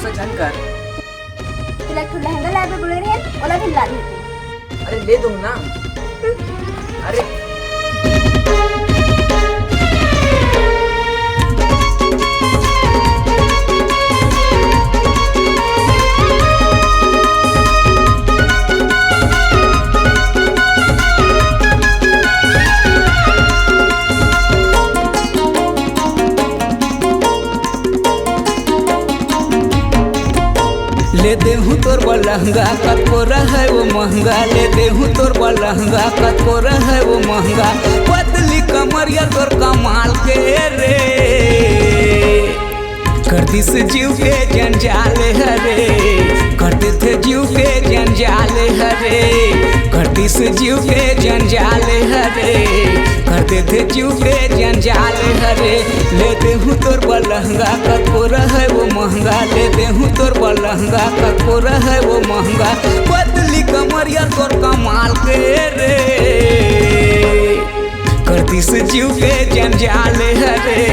गुस्सा जान कर। तिला ठुला लहंगा लावे बोले रे ओला भी ला दी। अरे ले दूँ ना। अरे ले दे हूँ तोर लहंगा कतको है वो महंगा। ले दे हूँ तोर लहंगा कतको है वो महंगा। पतली कमरिया तोर कमाल के रे करती से जीव के जंजाल हरे। करते थे जीव के जंजाल हरे। करती से जीव के जंजाल हरे। करते थे जीव के जंजाल हरे। लेते हूँ तोर लहंगा कतको है वो महंगा। लेते हूँ तोर लहंगा कतको है वो महंगा। पतली कमरिया तोर कमाल के रे करती से जीव के जंजाल हरे।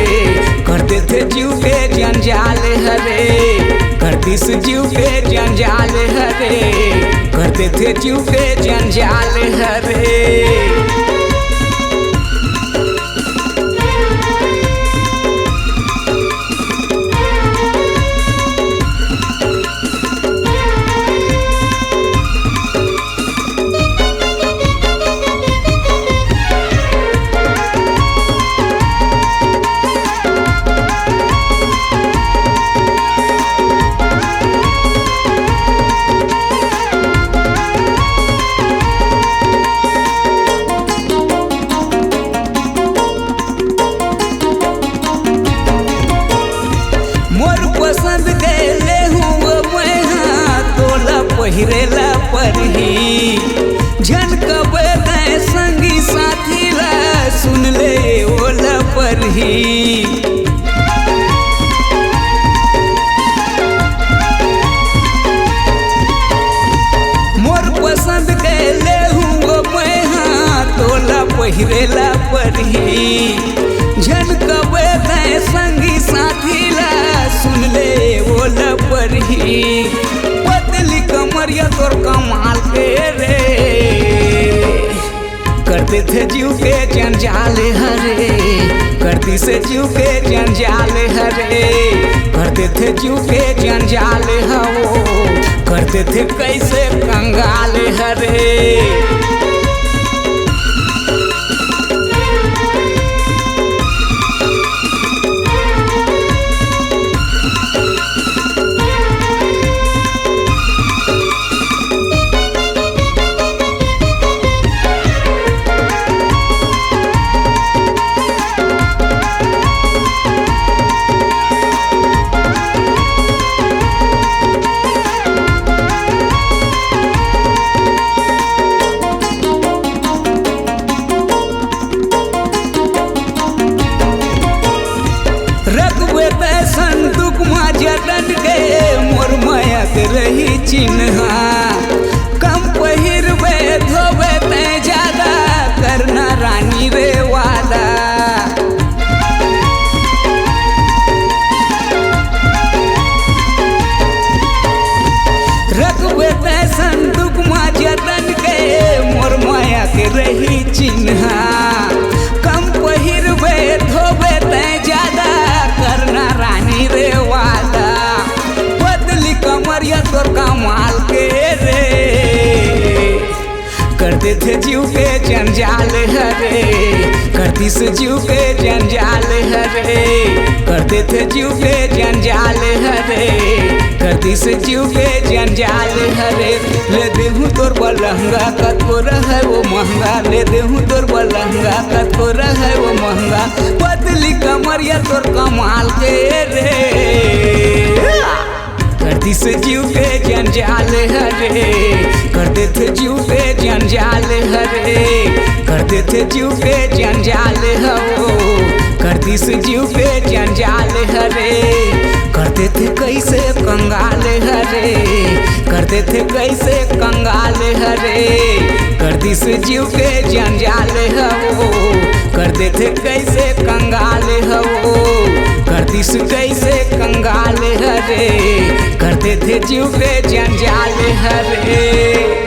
करते थे जीव के जंजाल हरे। करती से जीव के जंजाल हरे। करते थे जीव के जंजाल हरे। पसंद कैले हूँ मैं तोला पहिरेला परही। झनकब संगी साथी ला सुन ले ओला परही। मोर पसंद कैले हूँ मैं तोला पहिरेला परही। झनकब संगी साथी ला सुन ले ओला परही। पतली कमरिया तोर कमाल के रे करते थे जीव के जंजाल हरे। करती से जीव के जंजाल हरे। करते थे जीव के जंजाल हो। करते थे कैसे कंगाल हरे। संदूक माझ्या दंडके मोर मायात रही चिन्हा। कम पहिरवे धोवे ते ज्यादा करना रानी रे वादा। रखवे ते संदूक माझ्या दंडके मोर मायात रही चिन्हा। कम पहिरवे धोवे ते ज्यादा करना रानी रे वादा। पतली कमरिया तोर कमाल के रे करते थे जीव के जंजाल हरे। करती से जीव के जंजाल हरे। करते थे जीव के जंजाल हरे। करती से जीव के जंजाल हरे। ले दे हूँ तोर लहंगा कतको है वो महंगा। ले दे हूँ तोर लहंगा कतको है वो महंगा। पतली कमरिया तोर कमाल के रे करती से जीव के जंजाल हरे। करते थे जीव के जंजाल हरे। करते थे जीव के जंजाल हो। करती से जीव के जंजाल हरे। करते थे कैसे कंगाल हरे। करते थे कैसे कंगाल हरे। करती से जीव के जंजाल हो। करते थे कैसे कंगाल हो। करती करती से कैसे कंगाल हरे, करते थे जीव पे जंजाल हरे।